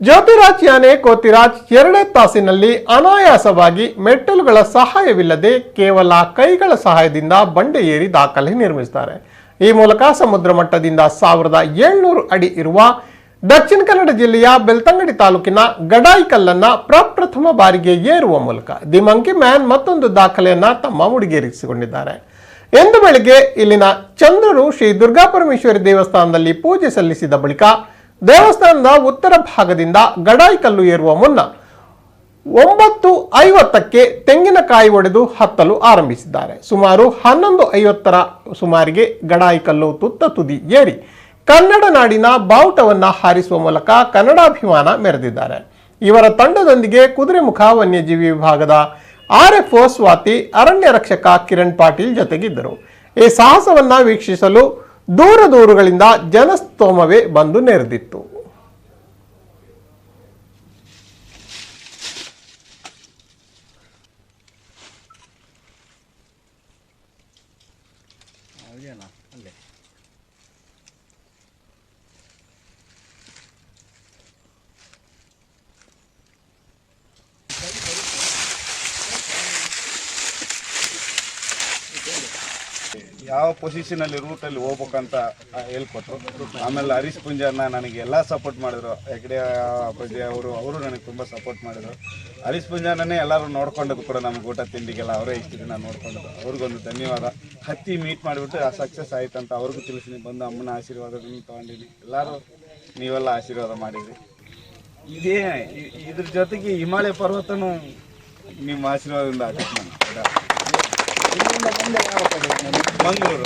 ಜ್ಯೋತಿರಾಜ್ ಯಾನೆ ಕೋತಿರಾಜ್ 2 ತಾಸಿನಲ್ಲಿ ಅನಾಯಾಸವಾಗಿ ಮೆಟ್ಟಲುಗಳ ಸಹಾಯವಿಲ್ಲದೆ ಕೇವಲ ಕೈಗಳ ಸಹಾಯದಿಂದ ಬಂಡೆ ಏರಿ ದಾಖಲೆ ನಿರ್ಮಿಸುತ್ತಾರೆ. ಈ ಮೂಲಕ ಸಮುದ್ರ ಮಟ್ಟದಿಂದ 1700 ಅಡಿ ಇರುವ ದಕ್ಷಿಣ ಕನ್ನಡ ಜಿಲ್ಲೆಯ ಬೆಳ್ತಂಗಡಿ ತಾಲೂಕಿನ ಗಡಾಯಿಕಲ್ಲನ್ನ ಪ್ರಪ್ರಥಮ ಬಾರಿಗೆ ಏರುವ ಮೂಲಕ ದಿ ಮಂಕಿ ಮ್ಯಾನ್ ಮತ್ತೊಂದು ದಾಖಲೆಯನ್ನ ತಮ್ಮ ಮುಡಿಗೇರಿಸಿಕೊಂಡಿದ್ದಾರೆ. ಎಂದು ಬೆಳಗ್ಗೆ ಇಲ್ಲಿನ ಚಂದ್ರರು ಶ್ರೀ ದುರ್ಗಾಪರಮೇಶ್ವರಿ ದೇವಸ್ಥಾನದಲ್ಲಿ ಪೂಜೆ ಸಲ್ಲಿಸಿದ ಬಳಿಕ ದೇವಸ್ಥಾನದ ಉತ್ತರ ಭಾಗದಿಂದ ಗಡಾಯಿಕಲ್ಲು ಏರುವ ಮುನ್ನ 9:50ಕ್ಕೆ ತೆಂಗಿನಕಾಯಿ ಒಡೆದು ಹತ್ತಲು ಆರಂಭಿಸಿದ್ದಾರೆ. ಸುಮಾರು 11:50ರ ಸುಮಾರಿಗೆ ಗಡಾಯಿಕಲ್ಲು ತುತ್ತ ತುದಿ ಏರಿ ಕನ್ನಡ ನಾಡಿನ ಬಾವುಟವನ್ನ ಹಾರಿಸುವ ಮೂಲಕ ಕನ್ನಡಾಭಿಮಾನ ಮೆರೆದಿದ್ದಾರೆ. ಇವರ ತಂಡದೊಂದಿಗೆ ಕುದುರೆಮುಖ ವನ್ಯಜೀವಿ ವಿಭಾಗದ RFO ಸ್ವಾತಿ, ಅರಣ್ಯ ರಕ್ಷಕ ಕಿರಣ್ ಪಾಟೀಲ್ ಜೊತೆಗಿದ್ದರು. ಈ ಸಾಹಸವನ್ನ ವೀಕ್ಷಿಸಲು ದೂರ ದೂರುಗಳಿಂದ ಜನಸ್ತೋಮವೇ ಬಂದು ನೆರೆದಿತ್ತು. ಯಾವ ಪೊಸಿಷನಲ್ಲಿ ರೂಟಲ್ಲಿ ಹೋಗ್ಬೇಕಂತ ಹೇಳ್ಕೊಟ್ರು. ಆಮೇಲೆ ಹರೀಶ್ ಪುಂಜಾರನ್ನ ನನಗೆ ಎಲ್ಲ ಸಪೋರ್ಟ್ ಮಾಡಿದ್ರು. ಹೆಗ್ಡೆ ಅಪ್ಪಾಜಿ ಅವರು ನನಗೆ ತುಂಬ ಸಪೋರ್ಟ್ ಮಾಡಿದ್ರು. ಹರೀಶ್ ಪುಂಜಾರನ್ನೇ ಎಲ್ಲರೂ ನೋಡ್ಕೊಂಡದ್ದು ಕೂಡ ನಮ್ಗೆ ಊಟ ತಿಂಡಿಗೆಲ್ಲ ಅವರೇ ಇಷ್ಟು ದಿನ ನೋಡ್ಕೊಂಡದ್ದು. ಅವ್ರಿಗೊಂದು ಧನ್ಯವಾದ. ಹತ್ತಿ ಮೀಟ್ ಮಾಡಿಬಿಟ್ಟು ಆ ಸಕ್ಸಸ್ ಆಯ್ತು ಅಂತ ಅವ್ರಿಗೂ ತಿಳಿಸಿನಿ. ಬಂದು ಅಮ್ಮನ ಆಶೀರ್ವಾದದಿಂದ ತೊಗೊಂಡಿನಿ. ಎಲ್ಲರೂ ನೀವೆಲ್ಲ ಆಶೀರ್ವಾದ ಮಾಡಿದ್ರಿ. ಇದ್ರ ಜೊತೆಗೆ ಹಿಮಾಲಯ ಪರ್ವತನೂ ನಿಮ್ಮ ಆಶೀರ್ವಾದದಿಂದ ಆಗುತ್ತೆ. ಮಂಗಳೂರು